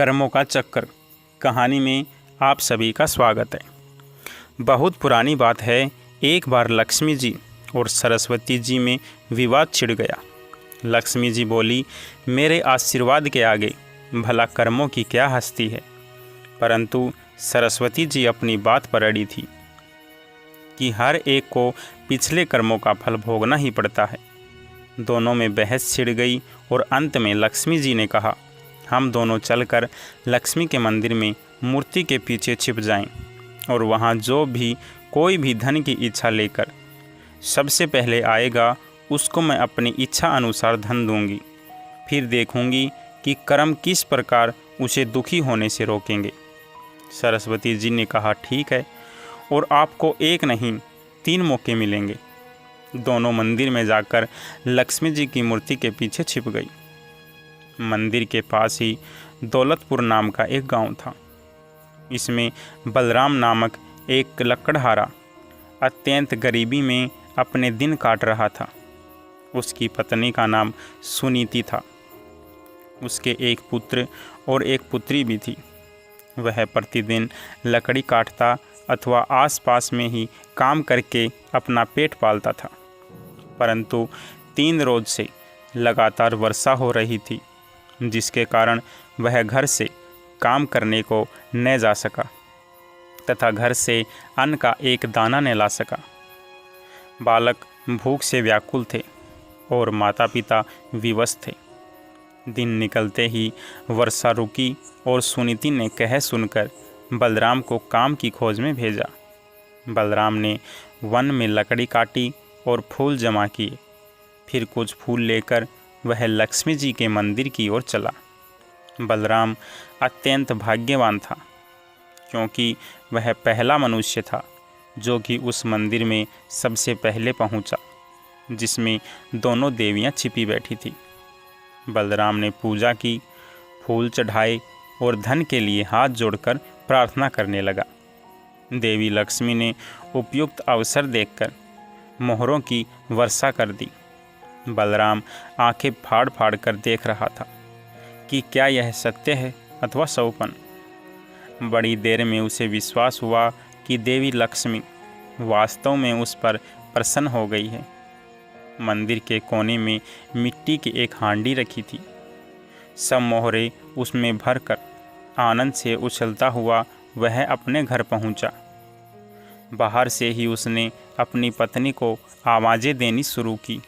कर्मों का चक्कर कहानी में आप सभी का स्वागत है। बहुत पुरानी बात है, एक बार लक्ष्मी जी और सरस्वती जी में विवाद छिड़ गया। लक्ष्मी जी बोली, मेरे आशीर्वाद के आगे भला कर्मों की क्या हस्ती है। परंतु सरस्वती जी अपनी बात पर अड़ी थी कि हर एक को पिछले कर्मों का फल भोगना ही पड़ता है। दोनों में बहस छिड़ गई और अंत में लक्ष्मी जी ने कहा, हम दोनों चलकर लक्ष्मी के मंदिर में मूर्ति के पीछे छिप जाएं और वहाँ जो भी कोई भी धन की इच्छा लेकर सबसे पहले आएगा उसको मैं अपनी इच्छा अनुसार धन दूंगी। फिर देखूंगी कि कर्म किस प्रकार उसे दुखी होने से रोकेंगे। सरस्वती जी ने कहा, ठीक है, और आपको एक नहीं 3 मौके मिलेंगे। दोनों मंदिर में जाकर लक्ष्मी जी की मूर्ति के पीछे छिप गई। मंदिर के पास ही दौलतपुर नाम का एक गांव था। इसमें बलराम नामक एक लकड़हारा अत्यंत गरीबी में अपने दिन काट रहा था। उसकी पत्नी का नाम सुनीति था। उसके एक पुत्र और एक पुत्री भी थी। वह प्रतिदिन लकड़ी काटता अथवा आसपास में ही काम करके अपना पेट पालता था। परंतु 3 रोज से लगातार वर्षा हो रही थी, जिसके कारण वह घर से काम करने को न जा सका तथा घर से अन्न का एक दाना न ला सका। बालक भूख से व्याकुल थे और माता पिता विवश थे। दिन निकलते ही वर्षा रुकी और सुनीति ने कह सुनकर बलराम को काम की खोज में भेजा। बलराम ने वन में लकड़ी काटी और फूल जमा किए। फिर कुछ फूल लेकर वह लक्ष्मी जी के मंदिर की ओर चला। बलराम अत्यंत भाग्यवान था, क्योंकि वह पहला मनुष्य था जो कि उस मंदिर में सबसे पहले पहुंचा, जिसमें दोनों देवियां छिपी बैठी थी। बलराम ने पूजा की, फूल चढ़ाए और धन के लिए हाथ जोड़कर प्रार्थना करने लगा। देवी लक्ष्मी ने उपयुक्त अवसर देखकर मोहरों की वर्षा कर दी। बलराम आंखें फाड़ फाड़ कर देख रहा था कि क्या यह सत्य है अथवा सौपन। बड़ी देर में उसे विश्वास हुआ कि देवी लक्ष्मी वास्तव में उस पर प्रसन्न हो गई है। मंदिर के कोने में मिट्टी की एक हांडी रखी थी। सब मोहरे उसमें भरकर आनंद से उछलता हुआ वह अपने घर पहुंचा। बाहर से ही उसने अपनी पत्नी को आवाज़ें देनी शुरू की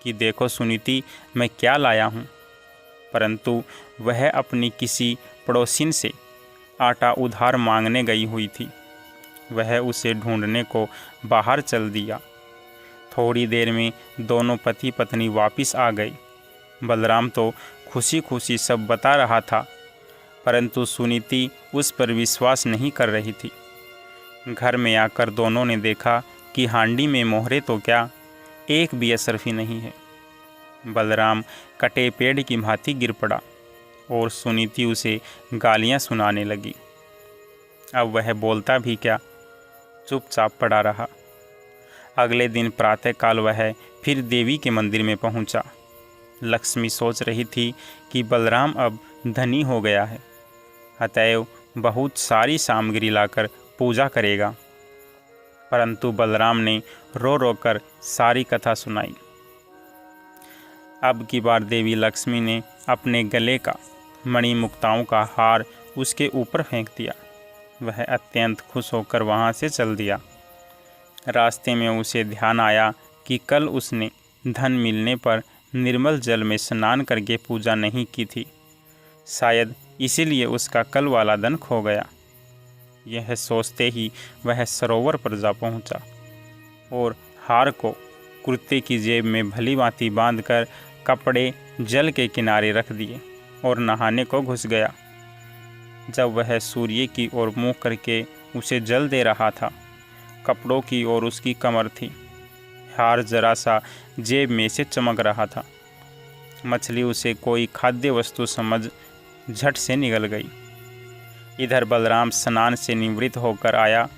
कि देखो सुनीति, मैं क्या लाया हूँ। परंतु वह अपनी किसी पड़ोसिन से आटा उधार मांगने गई हुई थी। वह उसे ढूंढने को बाहर चल दिया। थोड़ी देर में दोनों पति पत्नी वापस आ गए। बलराम तो खुशी खुशी सब बता रहा था, परंतु सुनीति उस पर विश्वास नहीं कर रही थी। घर में आकर दोनों ने देखा कि हांडी में मोहरे तो क्या, एक भी असरफी नहीं है। बलराम कटे पेड़ की भांति गिर पड़ा और सुनीति उसे गालियां सुनाने लगी। अब वह बोलता भी क्या, चुपचाप पड़ा रहा। अगले दिन प्रातःकाल वह फिर देवी के मंदिर में पहुंचा। लक्ष्मी सोच रही थी कि बलराम अब धनी हो गया है, अतएव बहुत सारी सामग्री लाकर पूजा करेगा। परंतु बलराम ने रो रो कर सारी कथा सुनाई। अब की बार देवी लक्ष्मी ने अपने गले का मणिमुक्ताओं का हार उसके ऊपर फेंक दिया। वह अत्यंत खुश होकर वहाँ से चल दिया। रास्ते में उसे ध्यान आया कि कल उसने धन मिलने पर निर्मल जल में स्नान करके पूजा नहीं की थी। शायद इसीलिए उसका कल वाला धन खो गया। यह सोचते ही वह सरोवर पर जा पहुंचा और हार को कुर्ते की जेब में भली भांति बांधकर कपड़े जल के किनारे रख दिए और नहाने को घुस गया। जब वह सूर्य की ओर मुँह करके उसे जल दे रहा था, कपड़ों की ओर उसकी कमर थी। हार जरा सा जेब में से चमक रहा था। मछली उसे कोई खाद्य वस्तु समझ झट से निकल गई। इधर बलराम स्नान से निवृत्त होकर आया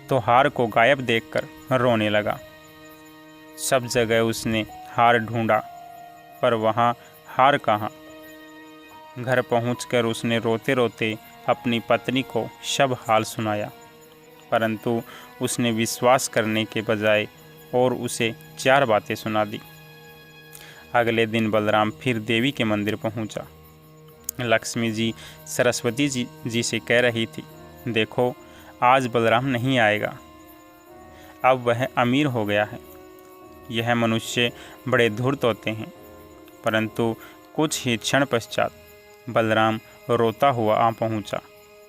तो हार को गायब देखकर रोने लगा। सब जगह उसने हार ढूंढा, पर वहाँ हार कहाँ। घर पहुंचकर उसने रोते रोते अपनी पत्नी को सब हाल सुनाया, परंतु उसने विश्वास करने के बजाय और उसे 4 बातें सुना दी। अगले दिन बलराम फिर देवी के मंदिर पहुंचा। लक्ष्मी जी सरस्वती जी से कह रही थी, देखो आज बलराम नहीं आएगा, अब वह अमीर हो गया है। यह मनुष्य बड़े धूर्त होते हैं। परंतु कुछ ही क्षण पश्चात बलराम रोता हुआ आ पहुंचा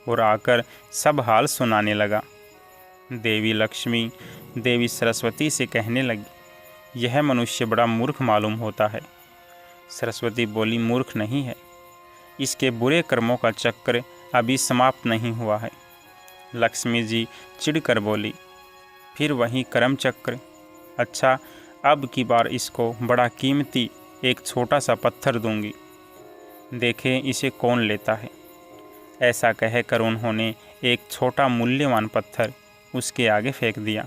और आकर सब हाल सुनाने लगा। देवी लक्ष्मी देवी सरस्वती से कहने लगी, यह मनुष्य बड़ा मूर्ख मालूम होता है। सरस्वती बोली, मूर्ख नहीं है, इसके बुरे कर्मों का चक्र अभी समाप्त नहीं हुआ है। लक्ष्मी जी चिढ़कर बोली, फिर वही कर्म चक्र? अच्छा, अब की बार इसको बड़ा कीमती एक छोटा सा पत्थर दूंगी, देखें इसे कौन लेता है। ऐसा कहकर उन्होंने एक छोटा मूल्यवान पत्थर उसके आगे फेंक दिया।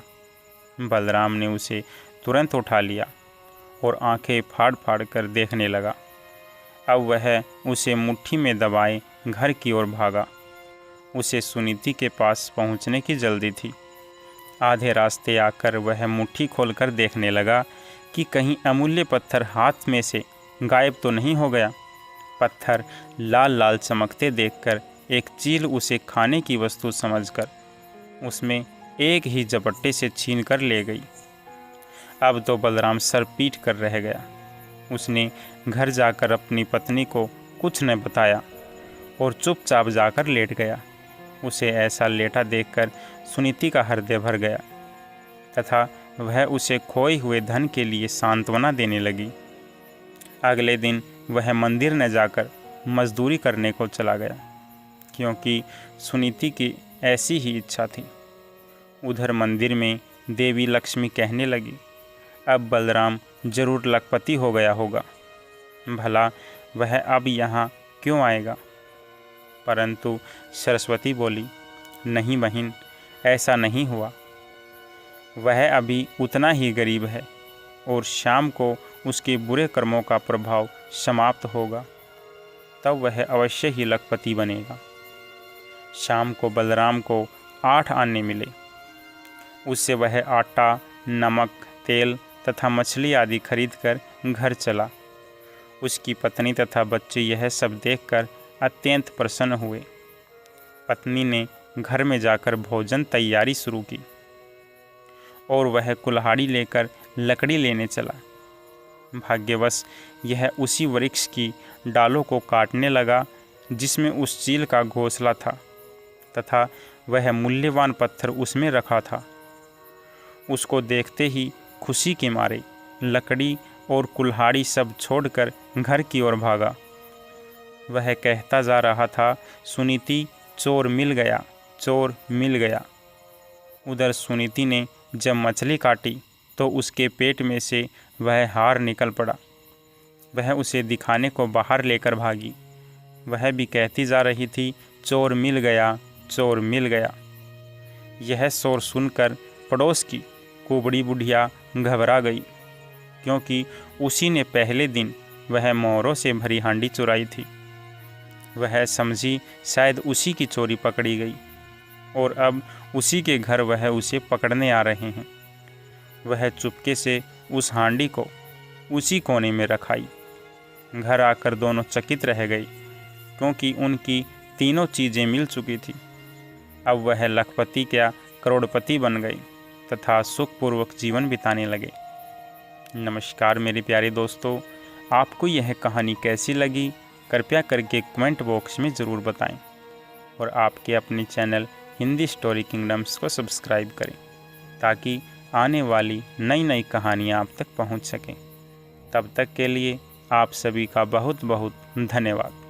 बलराम ने उसे तुरंत उठा लिया और आंखें फाड़ फाड़ कर देखने लगा। अब वह उसे मुट्ठी में दबाए घर की ओर भागा। उसे सुनीति के पास पहुंचने की जल्दी थी। आधे रास्ते आकर वह मुट्ठी खोलकर देखने लगा कि कहीं अमूल्य पत्थर हाथ में से गायब तो नहीं हो गया। पत्थर लाल लाल चमकते देखकर एक चील उसे खाने की वस्तु समझकर उसमें एक ही झपट्टे से छीन कर ले गई। अब तो बलराम सर पीट कर रह गया। उसने घर जाकर अपनी पत्नी को कुछ न बताया और चुपचाप जाकर लेट गया। उसे ऐसा लेटा देखकर सुनीति का हृदय भर गया तथा वह उसे खोए हुए धन के लिए सांत्वना देने लगी। अगले दिन वह मंदिर न जाकर मजदूरी करने को चला गया, क्योंकि सुनीति की ऐसी ही इच्छा थी। उधर मंदिर में देवी लक्ष्मी कहने लगी, अब बलराम जरूर लखपति हो गया होगा, भला वह अब यहाँ क्यों आएगा। परंतु सरस्वती बोली, नहीं बहन, ऐसा नहीं हुआ। वह अभी उतना ही गरीब है और शाम को उसके बुरे कर्मों का प्रभाव समाप्त होगा, तब वह अवश्य ही लखपति बनेगा। शाम को बलराम को 8 आने मिले। उससे वह आटा, नमक, तेल तथा मछली आदि खरीदकर घर चला। उसकी पत्नी तथा बच्चे यह सब देखकर अत्यंत प्रसन्न हुए। पत्नी ने घर में जाकर भोजन तैयारी शुरू की और वह कुल्हाड़ी लेकर लकड़ी लेने चला। भाग्यवश यह उसी वृक्ष की डालों को काटने लगा जिसमें उस चील का घोंसला था तथा वह मूल्यवान पत्थर उसमें रखा था। उसको देखते ही खुशी के मारे लकड़ी और कुल्हाड़ी सब छोड़कर घर की ओर भागा। वह कहता जा रहा था, सुनीति, चोर मिल गया, चोर मिल गया। उधर सुनीति ने जब मछली काटी तो उसके पेट में से वह हार निकल पड़ा। वह उसे दिखाने को बाहर लेकर भागी। वह भी कहती जा रही थी, चोर मिल गया, चोर मिल गया। यह शोर सुनकर पड़ोस की कुबड़ी बुढ़िया घबरा गई, क्योंकि उसी ने पहले दिन वह मोहरों से भरी हांडी चुराई थी। वह समझी शायद उसी की चोरी पकड़ी गई और अब उसी के घर वह उसे पकड़ने आ रहे हैं। वह चुपके से उस हांडी को उसी कोने में रखाई। घर आकर दोनों चकित रह गई, क्योंकि उनकी तीनों चीज़ें मिल चुकी थी। अब वह लखपति क्या करोड़पति बन गई तथा सुखपूर्वक जीवन बिताने लगे। नमस्कार मेरे प्यारे दोस्तों, आपको यह कहानी कैसी लगी कृपया करके कमेंट बॉक्स में ज़रूर बताएं और आपके अपने चैनल हिंदी स्टोरी किंगडम्स को सब्सक्राइब करें, ताकि आने वाली नई नई कहानियाँ आप तक पहुंच सकें। तब तक के लिए आप सभी का बहुत बहुत धन्यवाद।